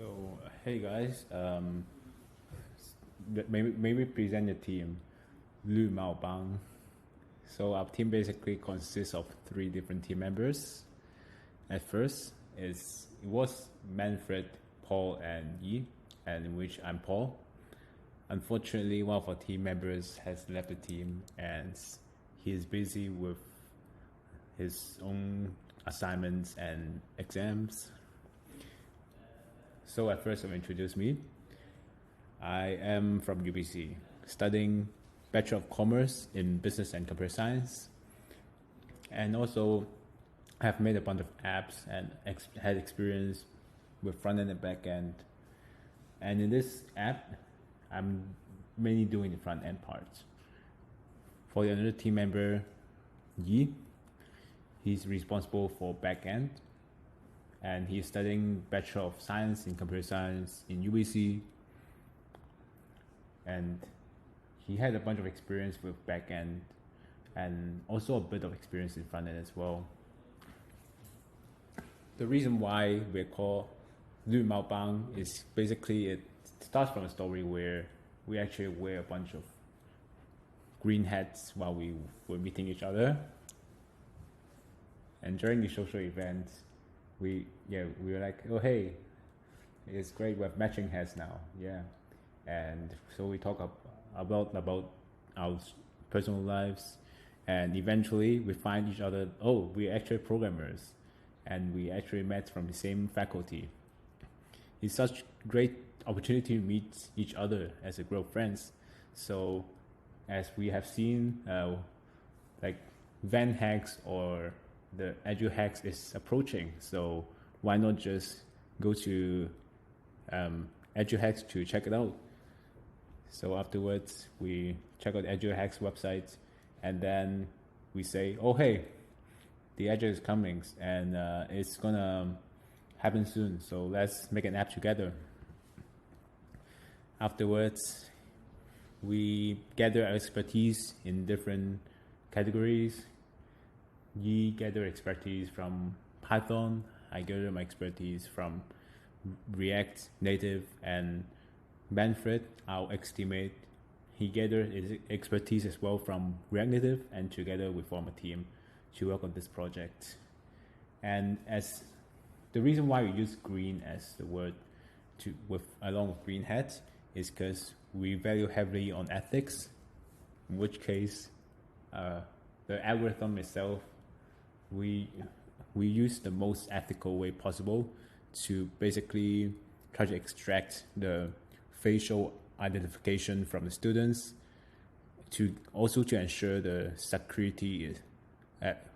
So, hey guys, maybe present your team, Lu Mao Bang. So our team basically consists of three different team members. At first, it was Manfred, Paul, and Yi, and in which I'm Paul. Unfortunately, one of our team members has left the team, and he is busy with his own assignments and exams. So at first, I'll introduce me. I am from UBC, studying Bachelor of Commerce in Business and Computer Science, and also have made a bunch of apps and had experience with front end and back end. And in this app, I'm mainly doing the front end parts. For the other team member, Yi, he's responsible for back end, and he's studying Bachelor of Science in Computer Science in UBC, and he had a bunch of experience with back end and also a bit of experience in front end as well. The reason why we're called Lu Mao Bang is basically it starts from a story where we actually wear a bunch of green hats while we were meeting each other. And during the social events, we were like, oh hey, it's great, we have matching hats now, yeah. And so we talk about our personal lives, and eventually we find each other. Oh, we're actually programmers, and we actually met from the same faculty. It's such great opportunity to meet each other as a group of friends. So, as we have seen, like Van Hacks or the EduHacks is approaching. So why not just go to EduHacks to check it out? So afterwards, we check out EduHacks website, and then we say, oh hey, the Edu is coming, and it's gonna happen soon, so let's make an app together. Afterwards, we gather our expertise in different categories. Yi gather expertise from Python, I gather my expertise from React Native, and Manfred, our ex-teammate, he gathered his expertise as well from React Native, and together we form a team to work on this project. And as the reason why we use green as the word along with green hats is because we value heavily on ethics, in which case the algorithm itself, we use the most ethical way possible to basically try to extract the facial identification from the students, to ensure the security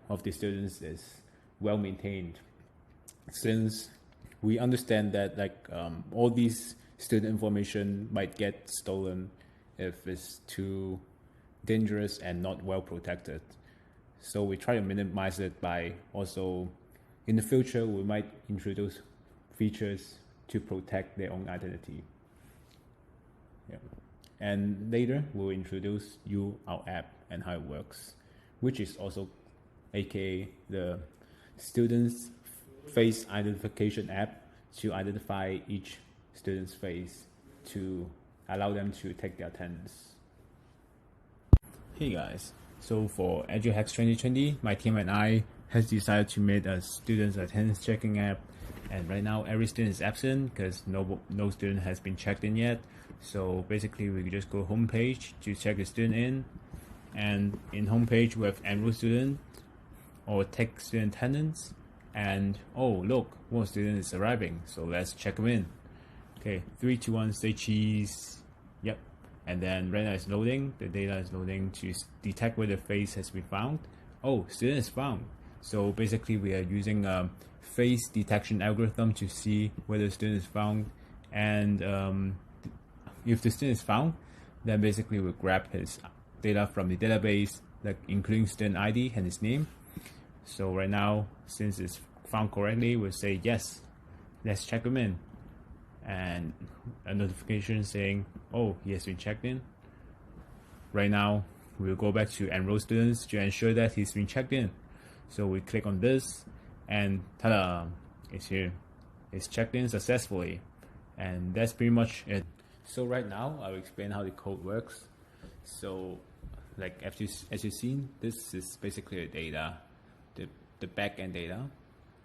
of the students is well maintained. Since we understand that all these student information might get stolen if it's too dangerous and not well protected. So we try to minimize it by also, in the future, we might introduce features to protect their own identity. Yeah. And later, we'll introduce you our app and how it works, which is also aka the student's face identification app to identify each student's face to allow them to take their attendance. Hey guys, so for EduHacks 2020, my team and I has decided to make a student's attendance checking app, and right now every student is absent because no student has been checked in yet. So basically we just go homepage to check the student in, and in homepage we have enroll student or take student attendance, and oh look, one student is arriving, so let's check them in. Okay, 3, 2, 1, say cheese. Yep. And then right now it's loading, the data is loading to detect whether the face has been found. Oh, student is found. So basically we are using a face detection algorithm to see whether the student is found, and if the student is found, then basically we'll grab his data from the database, like including student ID and his name. So right now, since it's found correctly, we'll say yes, let's check him in, and a notification saying, oh, he has been checked in. Right now, we'll go back to enroll students to ensure that he's been checked in. So we click on this, and ta-da, it's here. It's checked in successfully. And that's pretty much it. So right now, I'll explain how the code works. So like as you've seen, this is basically the data, the backend data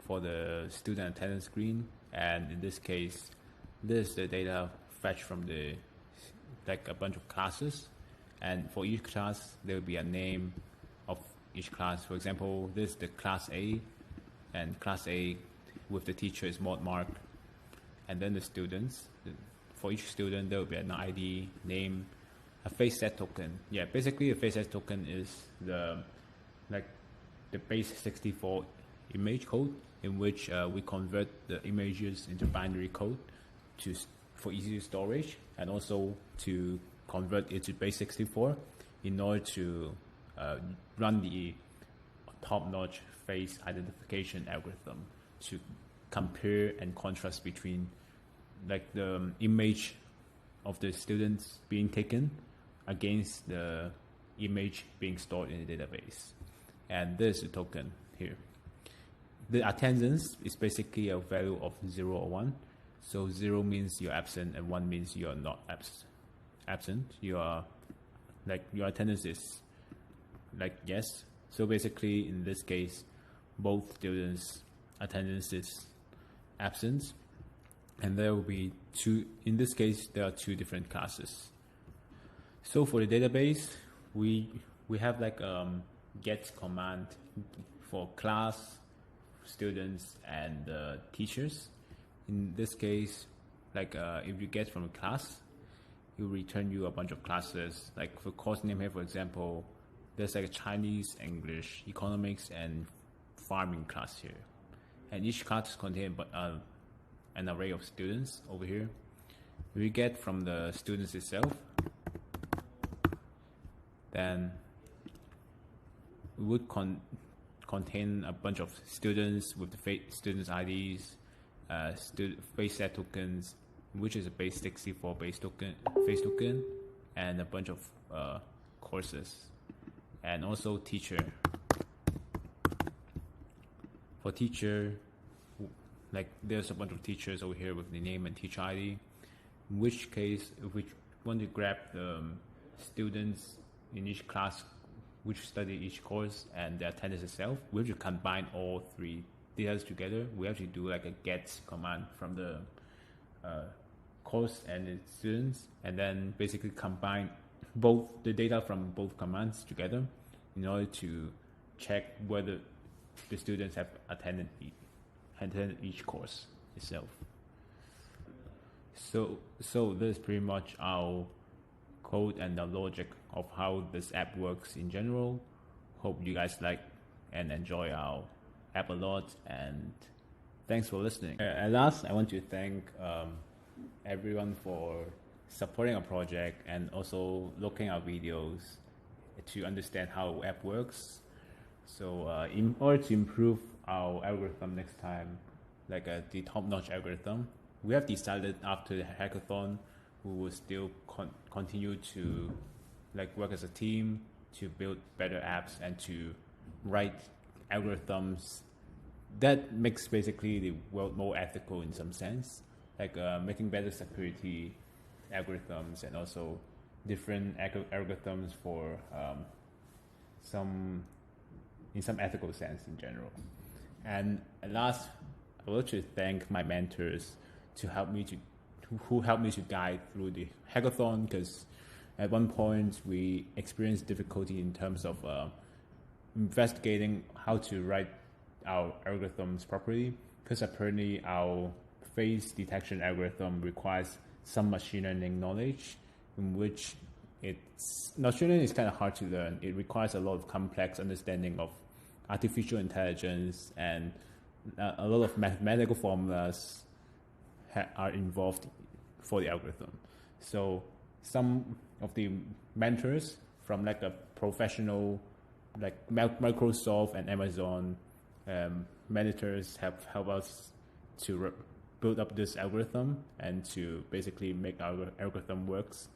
for the student attendance screen. And in this case, this is the data fetched from the like a bunch of classes. And for each class, there will be a name of each class. For example, this is the class A, and class A with the teacher is Mark. And then the students, for each student, there will be an ID, name, a face set token. Yeah, basically a face set token is the base 64 image code in which we convert the images into binary code for easy storage, and also to convert it to base 64 in order to run the top-notch face identification algorithm to compare and contrast between like the image of the students being taken against the image being stored in the database. And this is the token here. The attendance is basically a value of 0 or 1. So 0 means you're absent and 1 means you're not absent. You are like your attendance is like yes. So basically in this case, both students' attendance is absent. And there will be two, in this case, there are two different classes. So for the database, we have like get command for class, students, and teachers. In this case, like if you get from a class, it will return you a bunch of classes. Like for course name here, for example, there's like a Chinese, English, economics, and farming class here. And each class contains an array of students over here. We get from the students itself, then we would contain a bunch of students with the students IDs, face set tokens, which is a base 64 face token, and a bunch of courses, and also teacher. For teacher, like there's a bunch of teachers over here with the name and teacher ID. In which case, if we want to grab the students in each class which study each course and the attendance itself, we have to combine all three data together. We have to do like a get command from the course and the students, and then basically combine both the data from both commands together in order to check whether the students have attended each course itself. So this is pretty much our code and the logic of how this app works in general. Hope you guys like and enjoy our app a lot, and thanks for listening. At last, I want to thank everyone for supporting our project and also looking at our videos to understand how app works. So in order to improve our algorithm next time, like the top-notch algorithm, we have decided after the hackathon we will still continue to like work as a team to build better apps and to write algorithms that makes basically the world more ethical in some sense, like making better security algorithms and also different algorithms for some ethical sense in general. And at last, I would like to thank my mentors who helped me to guide through the hackathon, because at one point we experienced difficulty in terms of investigating how to write our algorithms properly, because apparently our face detection algorithm requires some machine learning knowledge, in which machine learning is kind of hard to learn. It requires a lot of complex understanding of artificial intelligence, and a lot of mathematical formulas are involved for the algorithm. So some of the mentors from like a professional, like Microsoft and Amazon mentors have helped us to build up this algorithm and to basically make our algorithm works.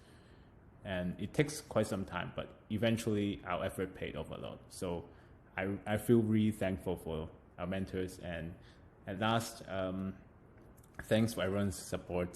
And it takes quite some time, but eventually our effort paid off a lot. So I feel really thankful for our mentors. And at last, thanks for everyone's support.